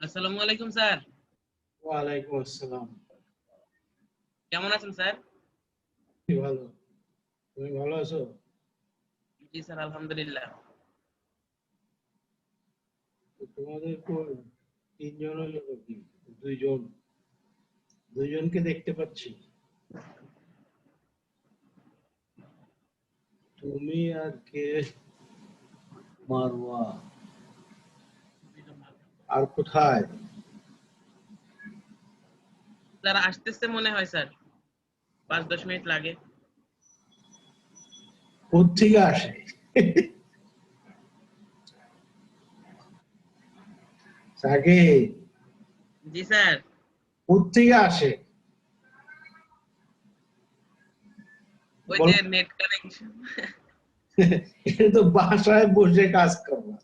আসসালামু আলাইকুম স্যার। ওয়ালাইকুম আসসালাম। কেমন আছেন স্যার? ভালো। তুমি ভালো আছো? জি স্যার, আলহামদুলিল্লাহ। তোমাদের তিনজন হলো নাকি? দুইজন, দুইজনকে দেখতে পাচ্ছি। তুমি আর কে? মারওয়া। আর কোথায়? স্যার আসতেছে মনে হয় স্যার, 5-10 মিনিট লাগে। কোত্থেকে আসে? তাকে জি স্যার। কোত্থেকে আসে? ওই বল। যে নেট কানেকশন। এটা তো বাসায় বসে কাজ করবা,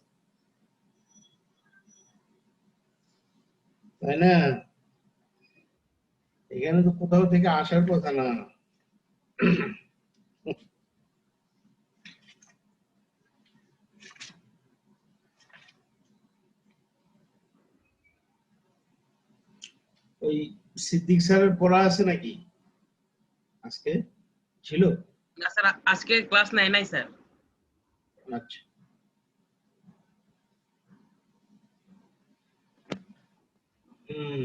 তাই না? এখানে তো কোথাও থেকে আসার কথা না। ওই সিদ্দিক স্যারের পড়া আছে নাকি আজকে? ছিল? না স্যার, আজকে ক্লাস নাই স্যার। আচ্ছা। হুম।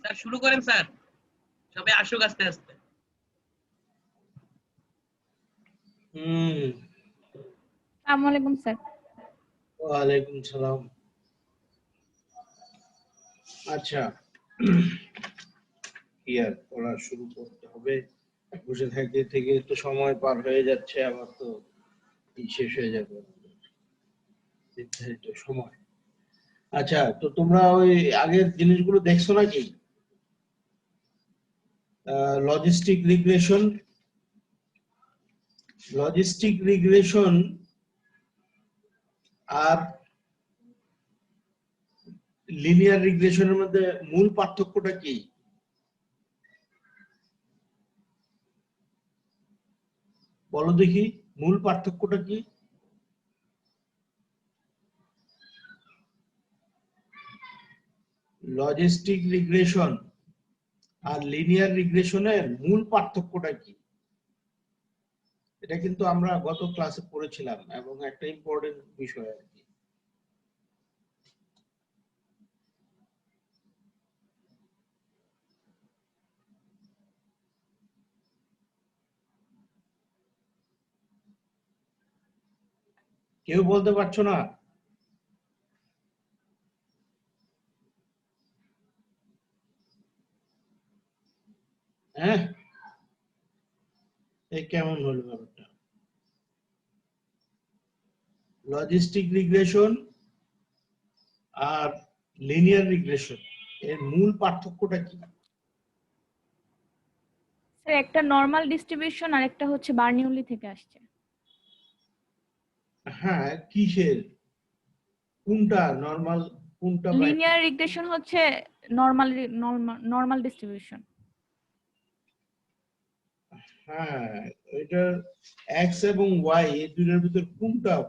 স্যার শুরু করেন স্যার, সবাই আসুক আস্তে আস্তে। আসসালামু আলাইকুম স্যার। ওয়ালাইকুম সালাম। আচ্ছা, কি আর পড়া শুরু করতে হবে, বসে থাকতে থেকে তো সময় পার হয়ে যাচ্ছে, আবার তো শেষ হয়ে যাবে নির্ধারিত সময়। আচ্ছা, তো তোমরা ওই আগের জিনিসগুলো দেখছো নাকি? লজিস্টিক রিগ্রেশন আর লিনিয়ার রিগ্রেশনের মধ্যে মূল পার্থক্যটা কি? বলো দেখি, মূল পার্থক্যটা কি? লজিস্টিক রিগ্রেশন আর লিনিয়ার রিগ্রেশনের মূল পার্থক্যটা কি? এটা কিন্তু আমরা গত ক্লাসে পড়েছিলাম এবং একটা ইম্পর্টেন্ট বিষয় আর কি। কেউ বলতে পারছো না? হ্যাঁ, এই কেমন হলো ব্যাপারটা? লজিস্টিক রিগ্রেশন আর লিনিয়ার রিগ্রেশন এর মূল পার্থক্যটা কি? স্যার একটা নরমাল ডিস্ট্রিবিউশন আর একটা হচ্ছে বার্নিউলি থেকে আসছে। হ্যাঁ, কিসের কোনটা নরমাল কোনটা? লিনিয়ার রিগ্রেশন হচ্ছে নরমাল ডিস্ট্রিবিউশন। হ্যাঁ, এটা এক্স এবং ওয়াই এই দুটোর ভিতর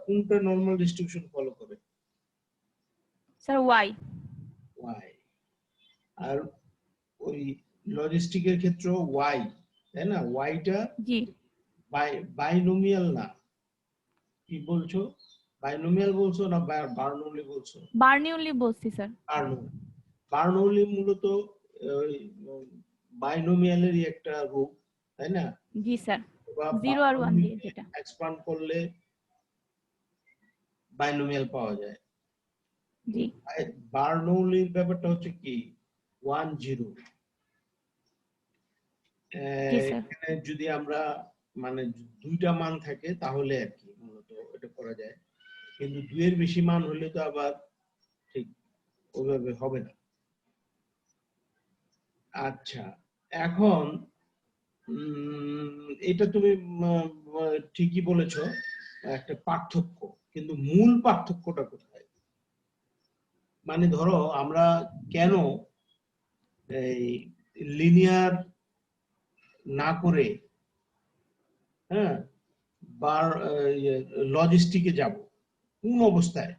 কোনটা নরমাল ডিস্ট্রিবিউশন ফলো করে? Sir y. ওয়াই। আর ওই লজিস্টিকের ক্ষেত্রে ওয়াই, তাই না? ওয়াইটা জি বাইনোমিয়াল না, কি বলছো? বাইনোমিয়াল বলছো না বার্নৌলি বলছো? বার্নিউলি বলছি স্যার। বার্নৌলি মূলত ওই বাইনোমিয়ালেরই একটা রূপ, তাই না? জি স্যার, 0 আর 1 দিয়ে যেটা এক্সপ্যান্ড করলে বাইনোমিয়াল পাওয়া যায়। জি বার্নৌলির ব্যাপারটা হচ্ছে কি 1 0। জি স্যার। এখানে যদি আমরা মানে দুইটা মান থাকে তাহলে আর কি মূলত এটা করা যায়, কিন্তু দুইয়ের বেশি মান হলে তো আবার ঠিক ওইভাবে হবে না। আচ্ছা, এখন এটা তুমি ঠিকই বলেছো, একটা পার্থক্য, কিন্তু মূল পার্থক্যটা কোথায়? মানে ধরো আমরা কেন এই লিনিয়ার না করে হ্যাঁ লজিস্টিকে যাব, কোন অবস্থায়?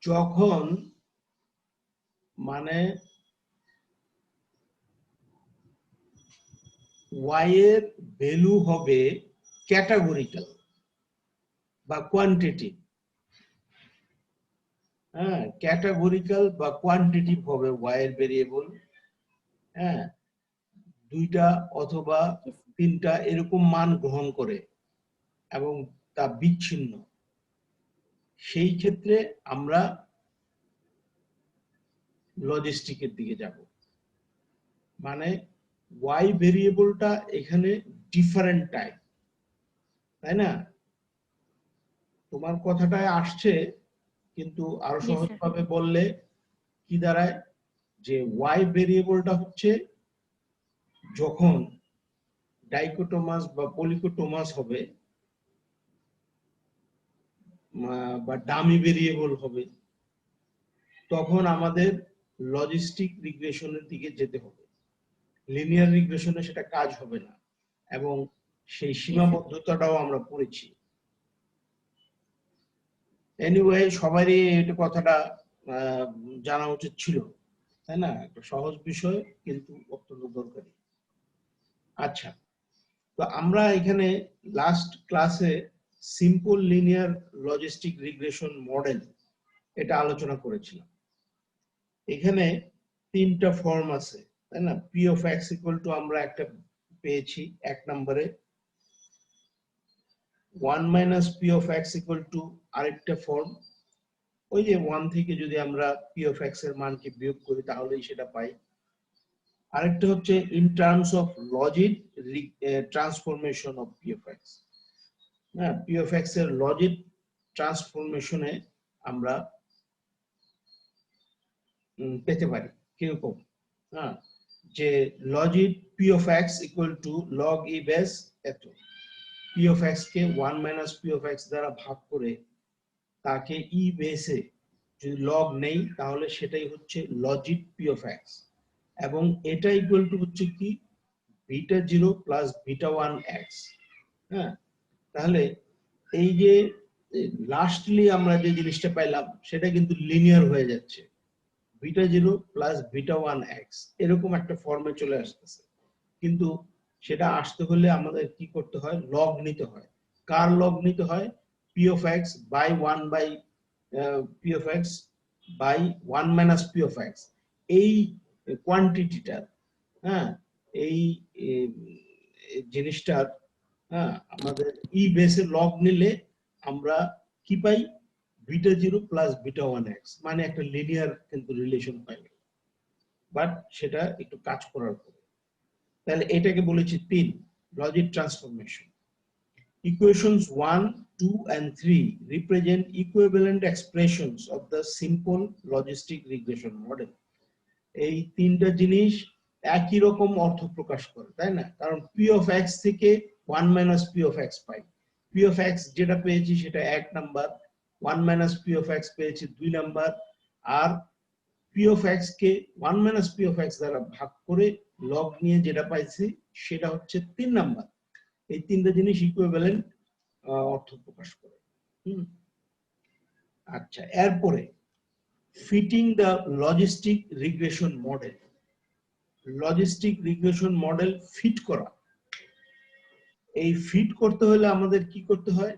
যখন মানে ওয়াই এর ভ্যালু হবে ক্যাটাগরিক্যাল বা কোয়ান্টিটিভ। হ্যাঁ, ক্যাটাগরিক্যাল বা কোয়ান্টিটিভ হবে ওয়াই এর ভেরিয়েবল। হ্যাঁ, দুইটা অথবা তিনটা এরকম মান গ্রহণ করে এবং তা বিচ্ছিন্ন, সেই ক্ষেত্রে আমরা লজিস্টিকের দিকে যাব। মানে ওয়াই ভেরিয়েবলটা এখানে ডিফারেন্ট টাইপ, তাই না? তোমার কথাটায় আসছে, কিন্তু আরো সহজভাবে বললে কি দাঁড়ায়, যে ওয়াই ভেরিয়েবলটা হচ্ছে যখন ডাইকোটোমাস বা পলিকোটোমাস হবে বা ডামি ভেরিয়েবল হবে, তখন আমাদের লজিস্টিক রিগ্রেশনের দিকে যেতে হবে। লিনিয়ার রিগ্রেশনে সেটা কাজ হবে না, এবং সেই সীমাবদ্ধতাটাও আমরা পড়েছি। এনিওয়ে, সবারই এটা কথাটা জানা উচিত ছিল, তাই না? একটা সহজ বিষয় কিন্তু অত্যন্ত দরকারি। আচ্ছা, তো আমরা এখানে লাস্ট ক্লাসে simple linear logistic regression model এটা আলোচনা করেছিলাম। এখানে তিনটা ফর্ম আছে, তাই না? P of X equal two আমরা একটা পেয়েছি এক নম্বরে, 1 minus P of X equal two আরেকটা ফর্ম, ওই যে 1 থেকে যদি আমরা পি অফ এক্স এর মানকে বিয়োগ করি তাহলেই সেটা পাই। আরেকটা হচ্ছে in terms of logic transformation of P of X. হ্যাঁ, পি অফ এক্স এর লজিক ট্রান্সফরমেশনে আমরা পেতে পারি কিরকম, হ্যাঁ, যে logic P of X equal to log E base এত, পি অফ এক্স কে 1 মাইনাস পি অফ এক্স দ্বারা ভাগ করে তাকে ই বেসে যদি লগ নেই তাহলে সেটাই হচ্ছে লজিক পি অফ এক্স, এবং এটা ইকুয়াল টু হচ্ছে কি বিটা 0 প্লাস বিটা 1 এক্স। হ্যাঁ, তাহলে এই যে লাস্টলি আমরা যে জিনিসটা পাইলাম সেটা কিন্তু লিনিয়ার হয়ে যাচ্ছে, বিটা 0 প্লাস বিটা 1 এক্স এরকম একটা ফর্মে চলে আসতেছে। কিন্তু সেটা আসতে হলে আমাদের কি করতে হয়, লগ নিতে হয়। কার লগ নিতে হয়? P of x by 1 by p of x by 1 minus P of x, এই কোয়ান্টিটিটার, হ্যাঁ, এই জিনিসটার, হ্যাঁ, আমাদের ই বেসে লগ নিলে আমরা কি পাই, বিটা 0 প্লাস বিটা 1 এক্স, মানে একটা লিনিয়ার কিন্তু রিলেশন পাই, বাট সেটা একটু কাজ করার পরে। তাহলে এটাকে বলেছি 3 logic transformation. Equations 1, 2 and 3 represent equivalent expressions of the simple logistic regression model. এই তিনটা জিনিস একই রকম অর্থ প্রকাশ করে, তাই না? কারণ পি অফ এক্স থেকে 1 মাইনাস পি অফ এক্স পাই, পি অফ এক্স যেটা পেয়েছি সেটা 1 number, 1 minus P of x পেয়েছি 2 নাম্বার, আর পি অফ এক্স কে 1 মাইনাস পি অফ এক্স দ্বারা ভাগ করে লগ নিয়ে যেটা পাইছি সেটা হচ্ছে 3 নাম্বার। এই তিনটা জিনিস ইকুইভ্যালেন্ট অর্থ প্রকাশ করে। আচ্ছা, এরপরে fitting the logistic regression model. Logistic regression model fit করা, এই ফিট করতে হলে আমাদের কি করতে হয়,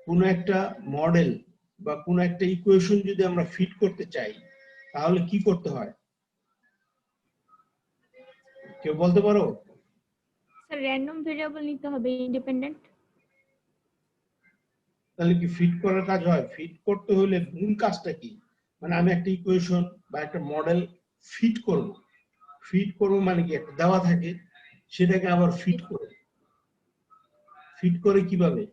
কোনো একটা মডেল বা কোনো একটা ইকুয়েশন যদি আমরা ফিট করতে চাই তাহলে কি করতে হয়, কেউ বলতে পারো? স্যার র্যান্ডম ভেরিয়েবল নিতে হবে ইন্ডিপেন্ডেন্ট। তাহলে কি ফিট করার কাজ হয়? ফিট করতে হলে মূল কাজটা কি, মানে আমি একটা ইকুয়েশন বা একটা মডেল ফিট করব। ফিট করব মানে কি, একটা দেওয়া থাকে সেটাকে আবার ফিট করে, ফিট করে কিভাবে,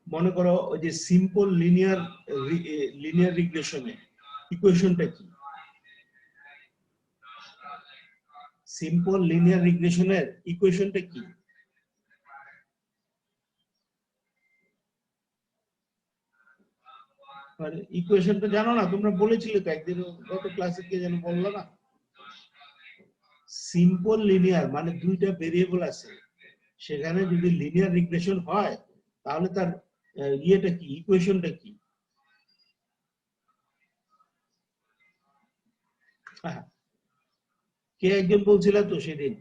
মনে করো ওই যে সিম্পল লিনিয়ার রিগ্রেশনে ইকুয়েশনটা কি, সিম্পল লিনিয়ার রিগ্রেশনের ইকুয়েশনটা কি? ইকুয়েশনটা জানো না তোমরা? বলেছিলে তো একদিন, গত ক্লাসে কে যেন বললো না, সিম্পল লিনিয়ার মানে দুইটা ভেরিয়েবল আছে, সেখানে যদি লিনিয়ার রিগ্রেশন হয় তাহলে তার ইয়েটা কি, ইকুয়েশনটা কি? কে একজন বলছিল তো সেদিন?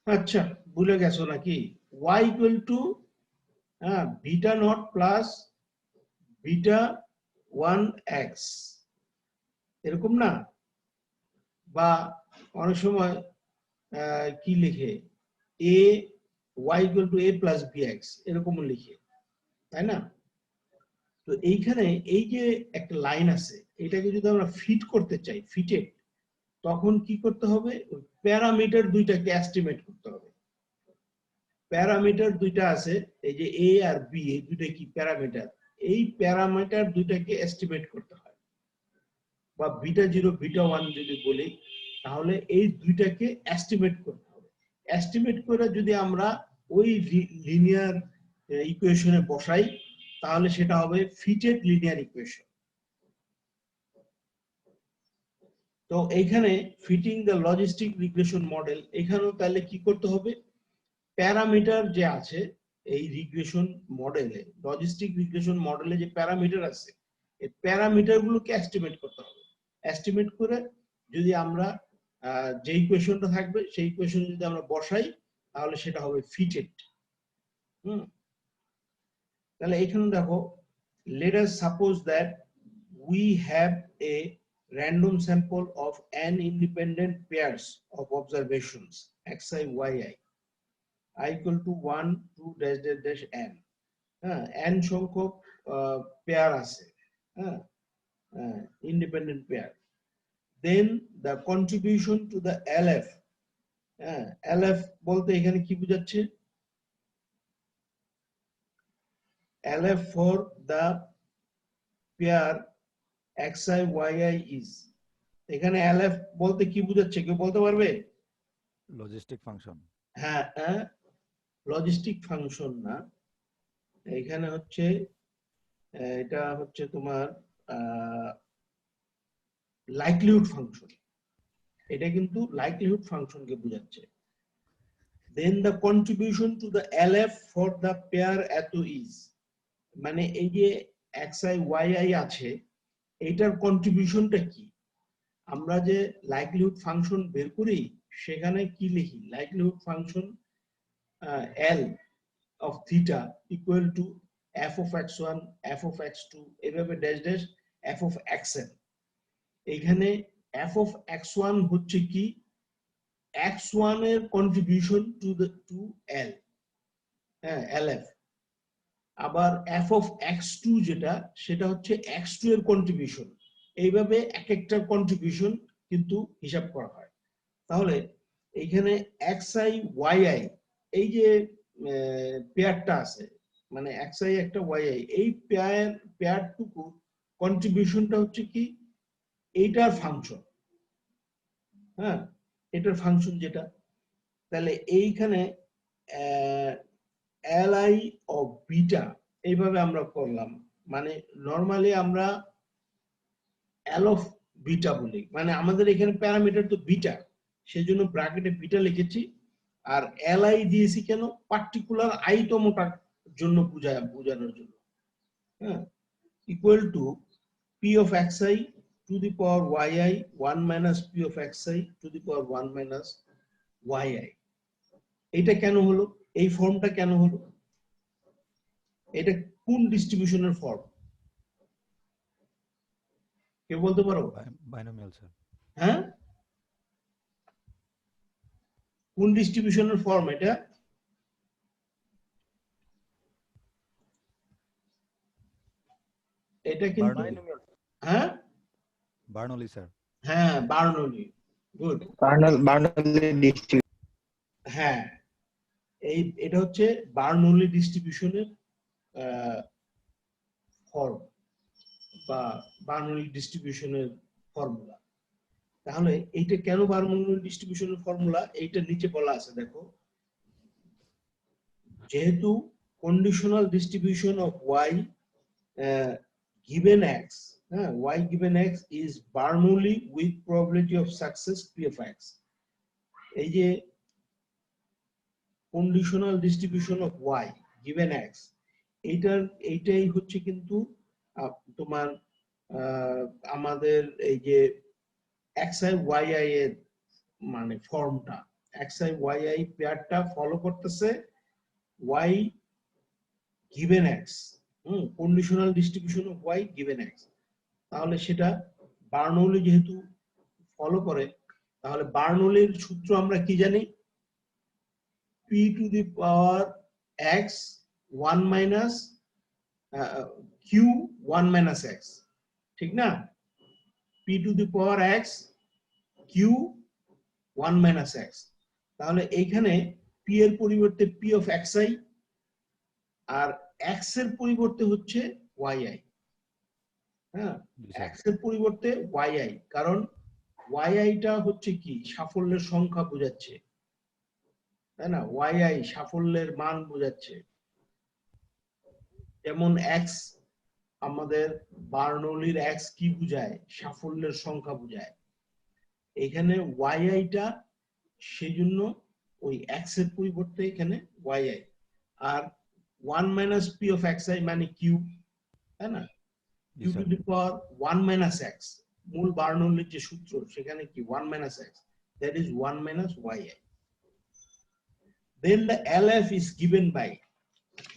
আচ্ছা, ভুলে গেছো নাকি? y equal to beta not plus beta 1 x, এরকম না? বা অনেক সময় কি লিখে, a y equal to a plus b x, এরকমও লিখে, তাই না? তো এইখানে এই যে একটা লাইন আছে, এটাকে যদি আমরা ফিট করতে চাই, ফিটেড, তখন কি করতে হবে, প্যারামিটার দুইটাকে এস্টিমেট করতে হবে। প্যারামিটার দুইটা আছে, এই যে এ আর বি, এই দুইটা কি প্যারামিটার, এই প্যারামিটার দুইটাকে এস্টিমেট করতে হয়, বা বিটা 0 বিটা 1 যদি বলি তাহলে এই দুইটাকে এস্টিমেট করতে হবে। এস্টিমেট করে যদি আমরা ওই লিনিয়ার ইকুয়েশনে বসাই তাহলে সেটা হবে ফিটেড লিনিয়ার ইকুয়েশন। তো এইখানে fitting the logistic regression model, এখানেও তাহলে কি করতে হবে, প্যারামিটার যে আছে এই রিগ্রেশন মডেলে, লজিস্টিক রিগ্রেশন মডেলে যে প্যারামিটার আছে, এই প্যারামিটার গুলোকে এস্টিমেট করতে হবে। এস্টিমেট করে যদি আমরা যে ইকুয়েশনটা থাকবে সেই ইকুয়েশন যদি আমরা বসাই তাহলে সেটা হবে ফিটেড। তাহলে এখানে দেখো, let us suppose that we have a random sample of n independent pairs of observations xi yi I equal to 1 2 dash dash dash n, n সংখ্যক পেয়ার আছে, independent pair. Then the contribution to the LF, LF বলতে এখানে কি বোঝাচ্ছে? LF for the pair xi yi is, এখানে LF বলতে কি বোঝাচ্ছে কেউ বলতে পারবে? Logistic function. হ্যাঁ, লজিস্টিক ফাংশন না, এখানে হচ্ছে এটা হচ্ছে তোমার লাইকলিহুড ফাংশন, এটা কিন্তু লাইকলিহুড ফাংশনকে বোঝাচ্ছে। Then the contribution to the LF for the pair এত is, মানে এই যে xi yi আছে এইটার কন্ট্রিবিউশনটা কি? আমরা যে লাইকলিহুড ফাংশন বের করি সেখানে কি লিখি? Likelihood function L of theta equal to f of x1 f of x2 এভাবে dash dash f of xn। এখানে f of x1 হচ্ছে কি x1 এর কন্ট্রিবিউশন টু L, LF। আবার f of x2 যেটা সেটা হচ্ছে x2 এর কন্ট্রিবিউশন। এইভাবে এক একটা কন্ট্রিবিউশন কিন্তু হিসাব করা হয়। তাহলে এইখানে xi yi এই যে পেয়ারটা আছে, মানে xi একটা yi, এই পেয়ারটুকু কন্ট্রিবিউশনটা হচ্ছে কি এইটার ফাংশন, এটার ফাংশন যেটা। তাহলে এইখানে li of beta এইভাবে আমরা করলাম, মানে নরমালি আমরা l of beta বলি, মানে আমাদের এখানে প্যারামিটার তো বিটা, সেজন্য ব্র্যাকেটে বিটা লিখেছি। আর li দিয়েছি কেন? পার্টিকুলার আইটমটার জন্য বোঝানোর জন্য, equal to p of xi to the power yi 1 minus p of xi to the power 1 minus yi। এটা কেন হলো? এই ফর্মটা কেন হলো? এটা কোন ডিস্ট্রিবিউশনের ফর্ম কে বলতে পারো? Binomial sir. হ্যাঁ, কোন ডিস্ট্রিবিউশনের ফর্ম এটা? এটা কিন্তু বার্নৌলি স্যার। হ্যাঁ, বার্নৌলি। Good, Bernoulli distribution. হ্যাঁ, এটা হচ্ছে বার্নৌলি ডিস্ট্রিবিউশনের ফর্ম বা বার্নৌলি ডিস্ট্রিবিউশনের ফর্মুলা। তাহলে এইটা কেন বার্নৌলি ডিস্ট্রিবিউশনের ফর্মুলা? এইটা নিচে বলা আছে দেখো, যেহেতু conditional distribution of y given x, y given x is Bernoulli with probability of success p of x। এই যে conditional distribution of y given x, এইটাই হচ্ছে কিন্তু তোমার আমাদের এই যে xi yi এর মানে ফর্মটা, xi yi পেয়ারটা ফলো করতেছে y given x, conditional distribution of y given x। তাহলে সেটা বার্নৌলি যেহেতু ফলো করে, তাহলে বার্নৌলির সূত্র আমরা কি জানি? p to the power x 1 minus q 1 minus x, ঠিক না? p to the power x q 1 minus x। তাহলে এইখানে p এর পরিবর্তে p of xi R x এর পরিবর্তে হচ্ছে yi, x এর পরিবর্তে yi, কারণ yi টা হচ্ছে কি সাফল্যের সংখ্যা বোঝাচ্ছে, তাই না? yi সাফল্যের মান বোঝাচ্ছে। যেমন x, আমাদের বার্নৌলির x কি বোঝায়? সাফল্যের সংখ্যা বোঝায়। এখানে yi টা সেজন্য ওই x এর পরিবর্তে এখানে yi, R 1 minus p of xi মানে q, তাই না? q Yes, to sir. the power 1 minus x, মূল বার্নৌলির যে সূত্র সেখানে কি 1 minus x, that is 1 minus yi. Then the LF is given by,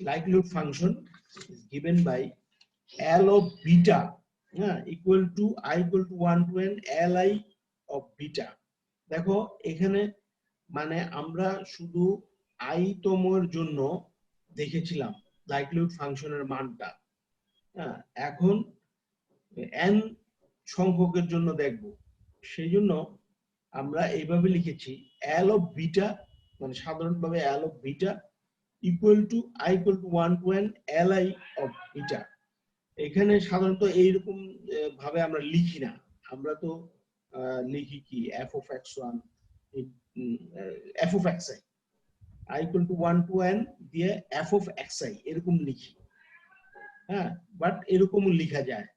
likelihood function is given by L of beta equal to I equal to 1 to n Li of beta. দেখো এখানে মানে আমরা শুধু I তমের জন্য দেখেছিলাম likelihood ফাংশনের মানটা, এখন n সংখ্যকের জন্য দেখব, সেই জন্য আমরা এইভাবে লিখেছি L of beta, মানে সাধারণভাবে L of beta equal to I equal to 1 to n Li of beta. এখানে সাধারণত এইরকম ভাবে আমরা লিখি না, আমরা তো লিখি কি f of x1 f of xi I equal to 1 to n দিয়ে f of xi এরকম লিখি, হ্যাঁ, বাট এরকমও লেখা যায়,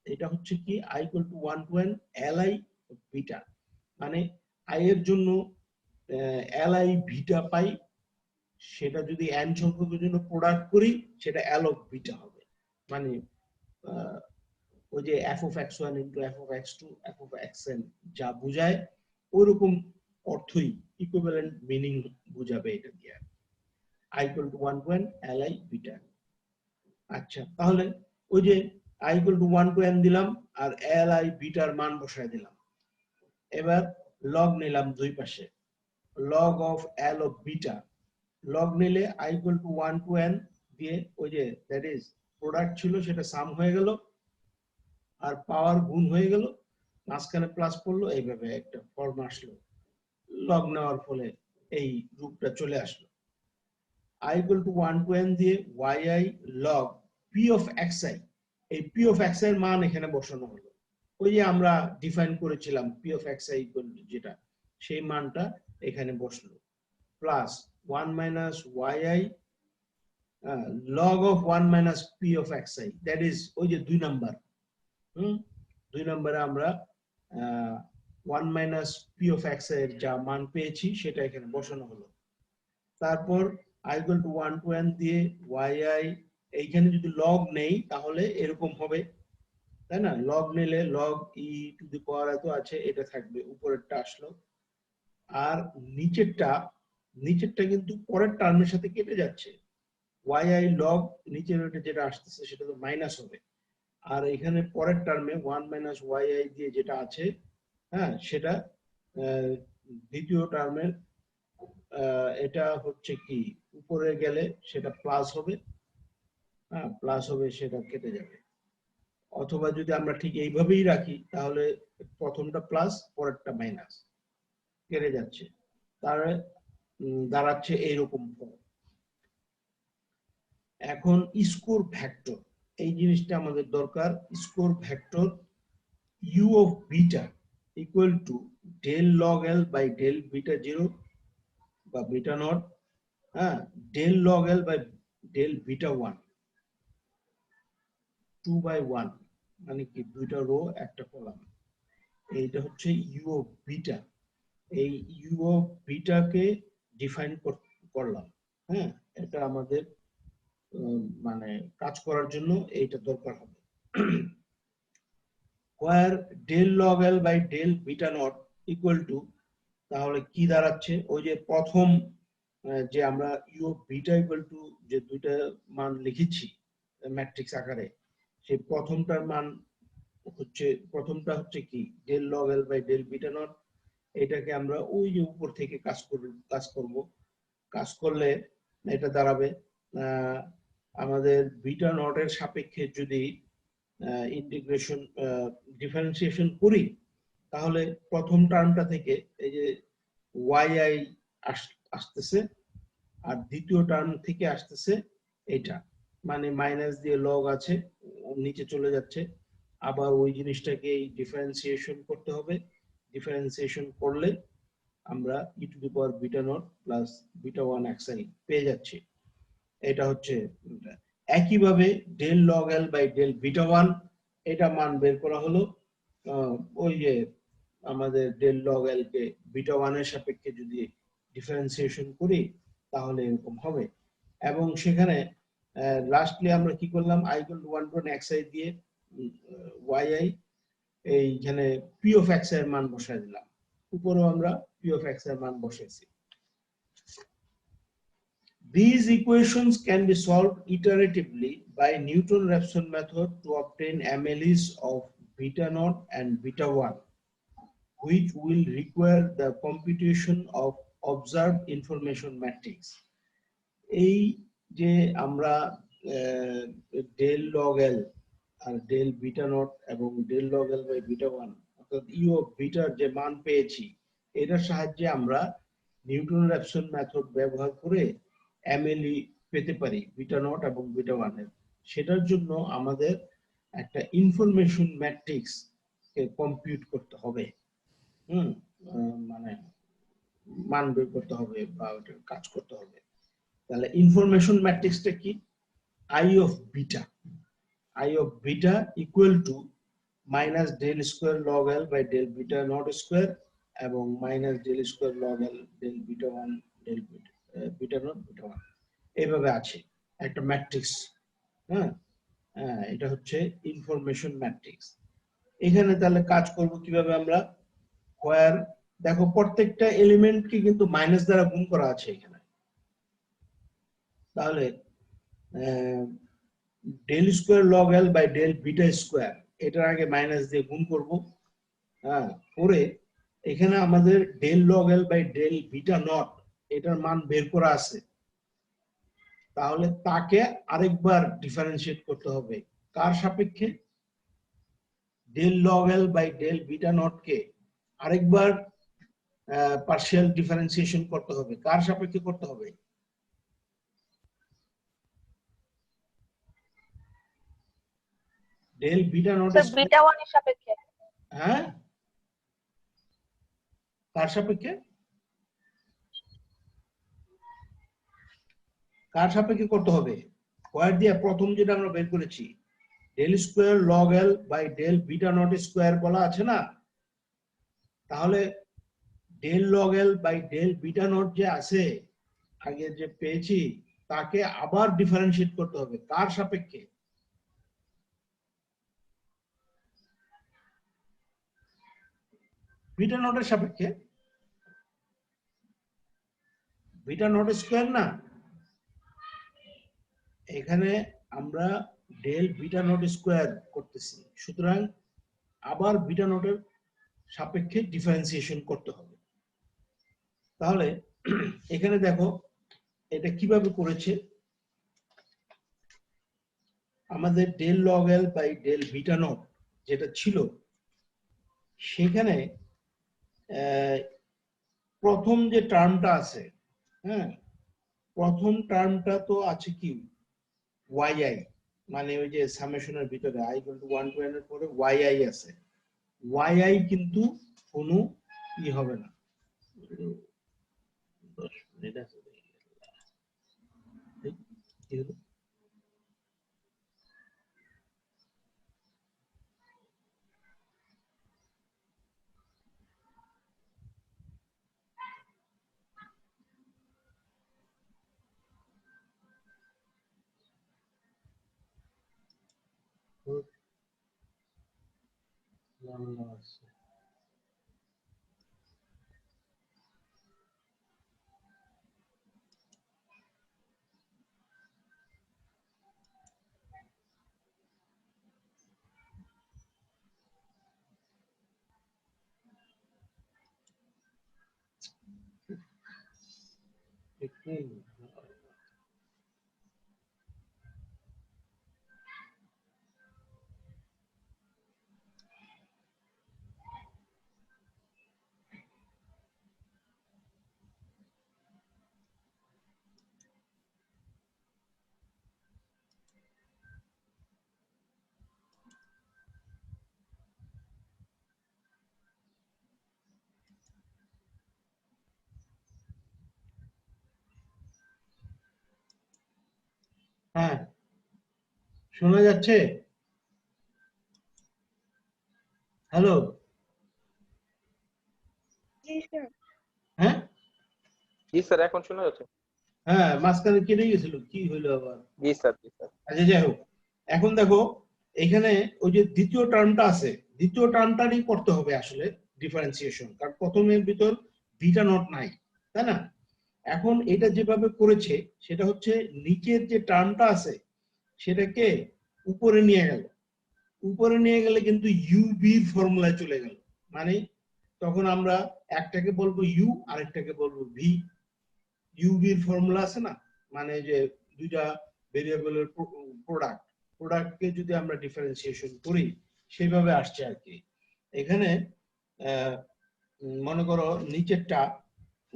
এটা হচ্ছে কি I equal to 1 to n Li of beta, মানে i এর জন্য Li beta পাই, সেটা যদি n সংখ্যকের জন্য প্রোডাক্ট করি সেটা L of beta হবে, মানে ওই যে f of x1 into f of x2 f of xn যা বোঝায় ওরকম অর্থই, ইকুইভ্যালেন্ট মিনিং বোঝাবে এটা দিয়ে I equal to 1 to n Li beta. আচ্ছা, তাহলে ওই যে I equal to 1 to n দিলাম আর Li beta এর মান বসায় দিলাম, এবার লগ নিলাম দুই পাশে, log of L of beta, log নিলে I equal to 1 to n দিয়ে ওই যে that is প্রোডাক্ট ছিল সেটা সাম হয়ে গেল আর পাওয়ার গুণ হয়ে গেল, মাঝখানে প্লাস পড়লো, এইভাবে একটা ফর্ম আসলো, লগ নেওয়ার ফলে এই রূপটা চলে আসলো। I equal to 1 to n দিয়ে yi log p of xi, এই p of xi এর মান এখানে বসানো হলো, ওই যে আমরা ডিফাইন করেছিলাম p of xi equal to যেটা, সেই মানটা এখানে বসলো, plus 1 minus yi log of 1 minus p of xi, that is ওই যে 2 নাম্বার, 2 নম্বরে আমরা 1 minus p of x এর যা মান পেয়েছি সেটা এখানে বসানো হলো, তারপর I equal to 1 to n দিয়ে yi, এইখানে যদি লগ নেই তাহলে এরকম হবে, তাই না? লগ নিলে log e to the power এত আছে, এটা থাকবে, উপরেরটা আসলো, আর নিচেরটা কিন্তু পরের টার্মের সাথে কেটে যাচ্ছে, yi log নিচের যেটা আসতেছে সেটা তো মাইনাস হবে, আর এখানে পরের টার্মে 1 minus yi দিয়ে যেটা আছে, হ্যাঁ, সেটা দ্বিতীয় টার্মের এটা হচ্ছে কি উপরে গেলে সেটা প্লাস হবে, হ্যাঁ, প্লাস হবে, সেটা কেটে যাবে, অথবা যদি আমরা ঠিক এইভাবেই রাখি তাহলে প্রথমটা প্লাস পরেরটা মাইনাস কেটে যাচ্ছে, তার দাঁড়াচ্ছে এইরকম ফর্ম। এখন স্কোর ভেক্টর, এই জিনিসটা আমাদের দরকার, score vector u of beta equal to del log L by del beta 0 বা beta naught, হ্যাঁ, del log L by del beta 1 2 by 1, মানে কি দুইটা রো একটা কলাম, এইটা হচ্ছে u of beta, এই u of beta K define করলাম, হ্যাঁ, এটা আমাদের মানে কাজ করার জন্য এইটা দরকার হবে, where del log L by del beta naught equal to, তাহলে কি দাঁড়াচ্ছে, ওই যে প্রথম যে আমরা u of beta equal to যে দুইটা মান লিখেছি ম্যাট্রিক্স আকারে, সেই প্রথমটা হচ্ছে কি del log L by del beta naught, এটাকে আমরা ওই যে উপর থেকে কাজ করলে এটা দাঁড়াবে আমাদের বিটা নট এর সাপেক্ষে যদি ইন্টিগ্রেশন ডিফারেন্সিয়েশন করি তাহলে প্রথম টার্মটা থেকে এই যে yi আসতেছে আর দ্বিতীয় টার্ম থেকে আসতেছে এটা, মানে মাইনাস দিয়ে লগ আছে নিচে চলে যাচ্ছে, আবার ওই জিনিসটাকে ডিফারেন্সিয়েশন করতে হবে, ডিফারেন্সিয়েশন করলে আমরা e to the power beta naught plus beta 1 xi পেয়ে যাচ্ছি, এটা হচ্ছে একইভাবে del log L by del beta 1, এটা মান বের করা হলো, ওই যে আমাদের del log L কে beta 1 এর সাপেক্ষে যদি ডিফারেন্সিয়েশন করি তাহলে এরকম হবে, এবং সেখানে লাস্টলি আমরা কি করলাম, i = 1 to xi দিয়ে yi এইখানে p of xi এর মান বসাই দিলাম, উপরেও আমরা p of xi এর মান বসাইছি। These equations can be solved iteratively by Newton-Raphson method to obtain MLEs of beta naught and beta 1, which will require the computation of observed information matrix. এই যে আমরা del log L আর del beta naught এবং del log L by beta 1 অর্থাৎ u of beta যে মান পেয়েছি, এটার সাহায্যে আমরা নিউটন-র্যাফসন মেথড ব্যবহার করে MLE পেতে পারি বিটা নট এবং বিটা 1 এর। সেটার জন্য আমাদের একটা ইনফরমেশন ম্যাট্রিক্স কে কম্পিউট করতে হবে, মানে মান বের করতে হবে বা ওটা কাজ করতে হবে। তাহলে ইনফরমেশন ম্যাট্রিক্সটা কি, i of beta equal to minus del square log L by del beta naught square এবং minus del square log L del beta 1 del beta naught beta 1 এইভাবে আছে একটা ম্যাট্রিক্স। এটা হচ্ছে ইনফরমেশন ম্যাট্রিক্স। এখানে তাহলে কাজ করব কিভাবে আমরা, where দেখো প্রত্যেকটা এলিমেন্টকে কিন্তু মাইনাস দ্বারা গুণ করা আছে এখানে। তাহলে del square log L by del beta square এটার আগে মাইনাস দিয়ে গুণ করব, করে এখানে আমাদের del log L by del beta naught এটার মান বের করা আছে। তাহলে তাকে আরেকবার ডিফারেন্সিয়েট করতে হবে কার সাপেক্ষে, del log L by del beta naught কে আরেকবার পার্শিয়াল ডিফারেন্সিয়েশন করতে হবে কার সাপেক্ষে করতে হবে, del beta naught বিটা 1 এর সাপেক্ষে। হ্যাঁ, কার সাপেক্ষে, কার সাপেক্ষে করতে হবে, স্কয়ার দিয়ে প্রথম যেটা আমরা বের করেছি del square log L by del beta naught square বলা আছে না, তাহলে del log L by del beta naught যে আছে আগে যে পেয়েছি তাকে আবার ডিফারেন্সিয়েট করতে হবে কার সাপেক্ষে, বিটা নটের সাপেক্ষে, বিটা নট স্কয়ার না, এখানে আমরা ডেল বিটা নট স্কয়ার করতেছি, সুতরাং আবার বিটা নটের সাপেক্ষে ডিফারেন্সিয়েশন করতে হবে। তাহলে এখানে দেখো এটা কিভাবে করেছে, আমাদের del log L by del beta naught যেটা ছিল সেখানে প্রথম যে টার্মটা আছে, প্রথম টার্মটা তো আছে কি yi, মানে ওই যে সামেশনের ভিতরে i = 1 to n এর পরে yi আছে, yi কিন্তু কোনো ই হবে না, 10 মিনিট আছে কি হলো হ্যাঁ শোনা যাচ্ছে, হ্যালো, হ্যাঁ জি স্যার এখন শোনা যাচ্ছে। হ্যাঁ মাঝখানে কেটে গেছিল, কি হইলো আবার? জি স্যার, জি স্যার। আচ্ছা যাই হোক, এখন দেখো এখানে ওই যে দ্বিতীয় টার্মটা আছে, দ্বিতীয় টার্মটারই করতে হবে আসলে ডিফারেন্সিয়েশন, কারণ প্রথমের ভিতর বিটা নট নাই, তাই না? এখন এটা যেভাবে করেছে সেটা হচ্ছে নিচের যে টার্মটা আছে সেটাকে উপরে নিয়ে গেল, উপরে নিয়ে গেলে কিন্তু ইউবি ফর্মুলায় চলে গেল, মানে তখন আমরা একটাকে বলবো ইউ আরেকটাকে বলবো ভি। ইউবির ফর্মুলা আছে না, মানে যে দুইটা ভেরিয়েবলের প্রোডাক্ট, প্রোডাক্টকে যদি আমরা ডিফারেন্সিয়েশন করি সেইভাবে আসছে আর কি। এখানে মনে করো নিচেরটা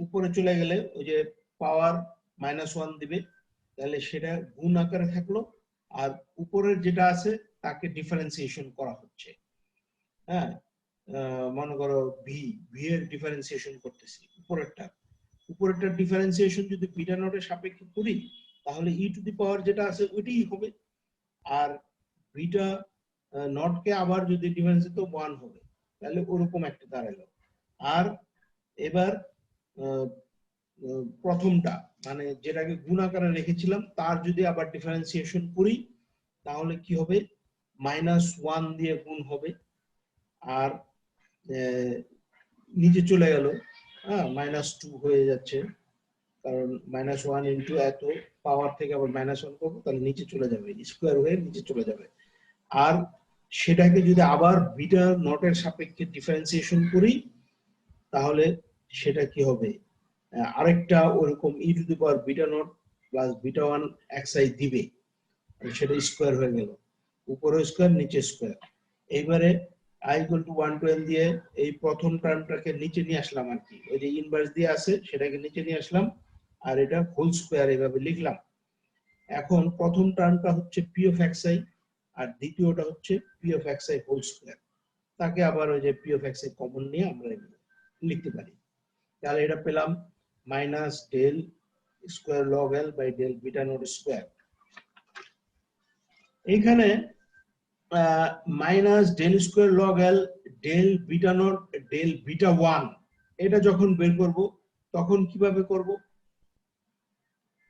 উপরে চলে গেলে ওই যে পাওয়ার -1 দিবে, তাহলে সেটা গুণ আকারে থাকলো, আর উপরের যেটা আছে তাকে ডিফারেন্সিয়েশন করা হচ্ছে। হ্যাঁ, মনে করো ভি, ভি এর ডিফারেন্সিয়েশন করতেছি উপরেরটা, উপরেরটা ডিফারেন্সিয়েশন যদি বিটা নটের সাপেক্ষে করি তাহলে ই টু দি পাওয়ার যেটা আছে ওইটাই হবে, আর বিটা নটকে আবার যদি ডিফারেন্সিয়েট তো 1 হবে, তাহলে ওরকম একটা দাঁড়ালো। আর এবার প্রথমটা মানে যেটাকে গুণ আকারে রেখেছিলাম তার যদি আবার ডিফারেন্সিয়েশন করি তাহলে কি হবে, -1 দিয়ে গুণ হবে, আর নিচে চলে গেল, হ্যাঁ -2 হয়ে যাচ্ছে, কারণ -1 ইন্টু এত পাওয়ার থেকে আবার -1 করবো তাহলে নিচে চলে যাবে, স্কোয়ার হয়ে নিচে চলে যাবে। আর সেটাকে যদি আবার বিটা নটের সাপেক্ষে ডিফারেন্সিয়েশন করি তাহলে সেটা কি হবে, আরেকটা ওরকম E to the power beta not plus beta 1 xi দিবে, সেটা স্কোয়ার হয়ে গেল, উপরে স্কোয়ার নিচে স্কোয়ার। এইবারে i = 1 to n দিয়ে এই প্রথম টার্মটাকে নিচে নিয়ে আসলাম আর কি, ওই যে ইনভার্স দিয়ে আছে সেটাকে নিচে নিয়ে আসলাম, আর এটা হোল স্কোয়ার এভাবে লিখলাম। এখন প্রথম টার্মটা হচ্ছে p of xi আর দ্বিতীয়টা হচ্ছে p of xi whole square, তাকে আবার ওই যে p of xi কমন নিয়ে আমরা লিখতে পারি। তাহলে এটা পেলাম minus del square log L by del beta not square. এইখানে minus del square log L del beta not del beta 1 এটা যখন বের করব তখন কিভাবে করব,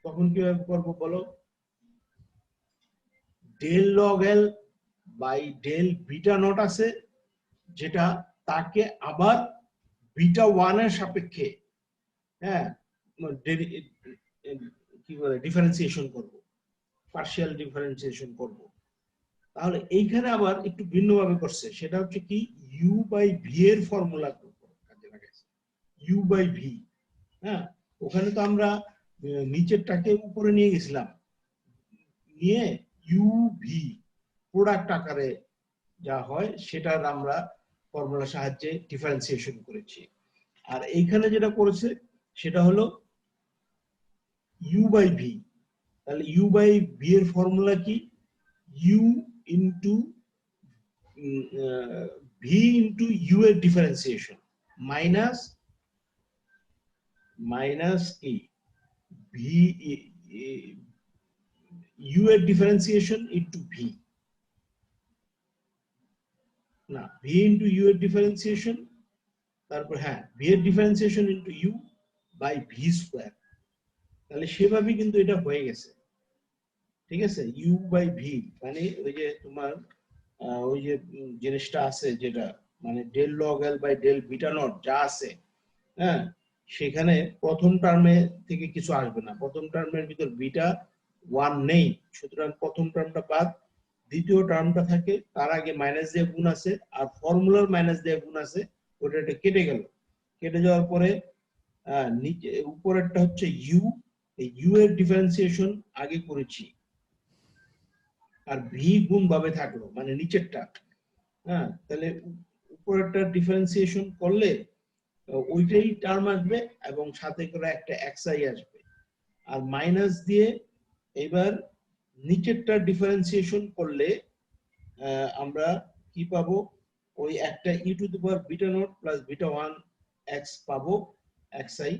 তখন কিভাবে করব বলো? Del log L by del beta naught আছে যেটা, তাকে আবার বিটা 1 এর সাপেক্ষে, হ্যাঁ কি বলে ডিফারেন্সিয়েশন করব, পার্শিয়াল ডিফারেন্সিয়েশন করব। তাহলে এইখানে আবার একটু ভিন্নভাবে করছে, সেটা হচ্ছে কি ইউ বাই ভি এর ফর্মুলা কাজে লাগাইছে, ইউ বাই ভি। হ্যাঁ, ওখানে তো আমরা নিচেরটাকে উপরে নিয়ে গেছিলাম, নিয়ে ইউ ভি প্রোডাক্ট আকারে যা হয় সেটার আমরা ফর্মুলার সাহায্যে ডিফারেন্সিয়েশন করেছি। আর এইখানে যেটা করেছে সেটা হলো ইউ বাই ভি। তাহলে ইউ বাই ভি এর ফর্মুলা কি, u into v into u এর ডিফারেন্সিয়েশন মাইনাস কি ভি ইউ এর ডিফারেন্সিয়েশন ইন্টু ভি, না ভি ইন্টু ইউ এর ডিফারেন্সিয়েশন, তারপর হ্যাঁ ভি এর differentiation into u by v square. তাহলে সেভাবেই কিন্তু এটা হয়ে গেছে, ঠিক আছে? ইউ বাই ভি মানে ওই যে তোমার ওই যে জিনিসটা আছে যেটা মানে del log L by del beta naught যা আছে, হ্যাঁ সেখানে প্রথম টার্মে থেকে কিছু আসবে না, প্রথম টার্মের ভিতর বিটা 1 নেই, সুতরাং প্রথম টার্মটা বাদ, দ্বিতীয় টার্মটা থাকে তার আগে মাইনাস দিয়ে গুণ আছে আর ফর্মুলার মাইনাস দিয়ে গুণ আছে, ওটা কেটে গেল, কেটে যাওয়ার পরে নিচে উপরেরটা হচ্ছে ইউ, এই ইউ এর ডিফারেন্সিয়েশন আগে করেছি আর ভি গুণ ভাবে থাকলো মানে নিচেরটা, হ্যাঁ তাহলে উপরেরটা ডিফারেন্সিয়েশন করলে ওইটাই টার্ম আসবে এবং সাথে করে একটা xi আসবে, আর মাইনাস দিয়ে এবার নিচেরটা ডিফারেন্সিয়েশন করলে আমরা কি পাবো, ওই একটা E to the power beta not plus beta 1 x পাবো xi,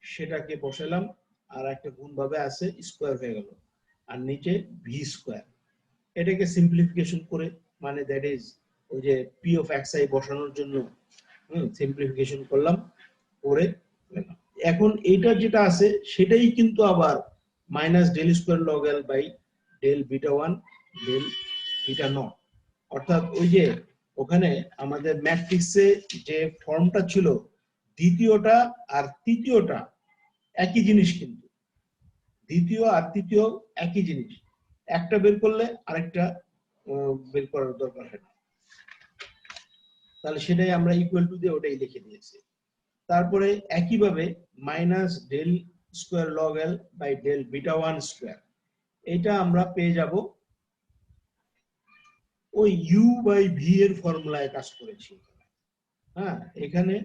সেটাকে বসালাম আর একটা গুণ ভাবে আছে স্কোয়ার হয়ে গেল, আর নিচে ভি স্কোয়ার। এটাকে সিম্পলিফিকেশন করে মানে দ্যাট ইজ ওই যে পি অফ xi বসানোর জন্য সিম্পলিফিকেশন করলাম করে এখন এটা যেটা আছে সেটাই কিন্তু আবার minus del square log L by del beta one del beta naught, অর্থাৎ ওই যে ওখানে আমাদের ম্যাট্রিক্সে যে ফর্মটা ছিল দ্বিতীয়টা আর তৃতীয়টা একই জিনিস, কিন্তু দ্বিতীয় আর তৃতীয় একই জিনিস, একটা বের করলে আরেকটা বের করার দরকার হয় না। তাহলে সেটাই আমরা ইকুয়াল টু দিয়ে ওটাই লিখে দিয়েছি। তারপরে একইভাবে minus del square log L by del beta one square, এটা আমরা পেয়ে যাব ওই ইউ বাই ভি এর ফর্মুলায় কাজ করেছি। হ্যাঁ, এখানে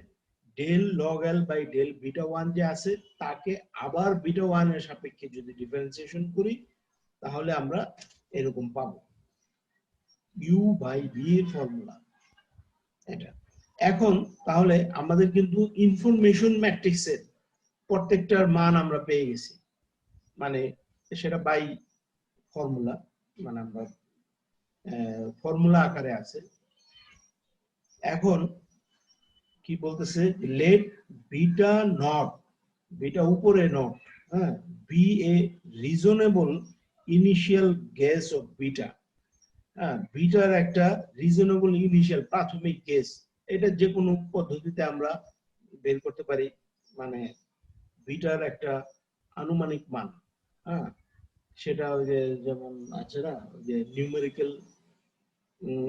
del log L by del beta one যে আছে তাকে আবার বিটা ওয়ান এর সাপেক্ষে যদি ডিফারেন্সিয়েশন করি তাহলে আমরা এরকম পাবো ইউ বাই ভি এর ফর্মুলা এটা। এখন তাহলে আমাদের কিন্তু ইনফরমেশন ম্যাট্রিক্সের প্রত্যেকটার মান আমরা পেয়ে গেছি, মানে সেটা বাই ফর্মুলা, মানে আমরা ফর্মুলা আকারে আছে। এখন কি বলতেছে, লেট বিটা নট, বিটা উপরে নট, হ্যাঁ, be a reasonable initial guess of beta. হ্যাঁ, বিটার একটা রিজনেবল ইনিশিয়াল প্রাথমিক গেস, এটা যে কোনো পদ্ধতিতে আমরা বের করতে পারি, মানে বিটার একটা আনুমানিক মান। হ্যাঁ, সেটা ওই যে যেমন আছে না, যে নিউমেরিক্যাল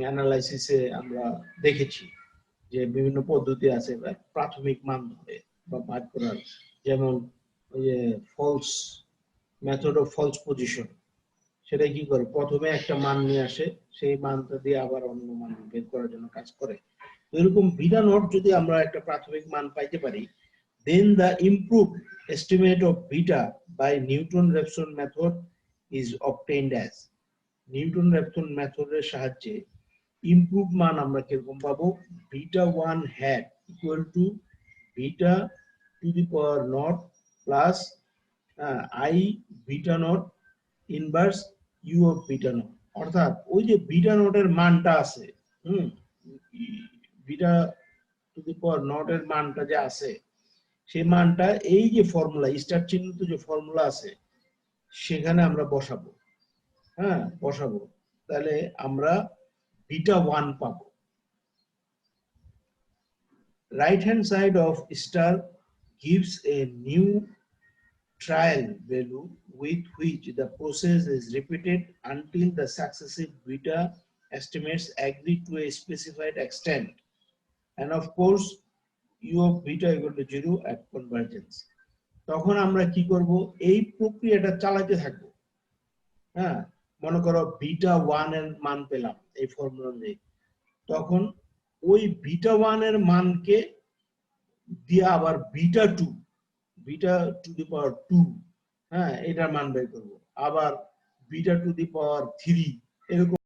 অ্যানালাইসিসে আমরা দেখেছি যে বিভিন্ন পদ্ধতি আছে প্রাথমিক মান ধরে বা বাদ করার, যেমন ওই যে false method of false position, সেটা কি করে, প্রথমে একটা মান নিয়ে আসে, সেই মানটা দিয়ে আবার অন্য মান বের করার জন্য কাজ করে। এরকম বিটা নট যদি আমরা একটা প্রাথমিক মান পাইতে পারি, then the improved estimate of beta by Newton-Raphson method is obtained as, Newton-Raphson method এর সাহায্যে ইমপ্রুভ মান আমরা কিরকম পাবো, beta one hat equal to beta to the power naught plus I beta naught inverse u of beta naught, অর্থাৎ ওই যে beta নটের মানটা আছে, beta to the power naught এর মানটা যে আছে, সেই মানটা এই যে ফর্মুলা স্টার চিহ্নিত যে ফর্মুলা আছে সেখানে আমরা বসাবো। হ্যাঁ, বসাবো, তাহলে আমরা বিটা ওয়ান পাবো। Right hand side of star gives a new trial value with which the process is repeated until the successive beta estimates agree to a specified extent, and of course u of beta equal to 0 at convergence. তখন আমরা কি করব, এই প্রক্রিয়াটা চালাতে থাকবো। হ্যাঁ, মনে করো বিটা ওয়ান এর মান পেলাম এই ফর্মুলা দিয়ে, তখন ওই বিটা ওয়ান এর মানকে দিয়ে আবার beta to the power two, হ্যাঁ, এটার মান বের করবো, আবার beta to the power three, এরকম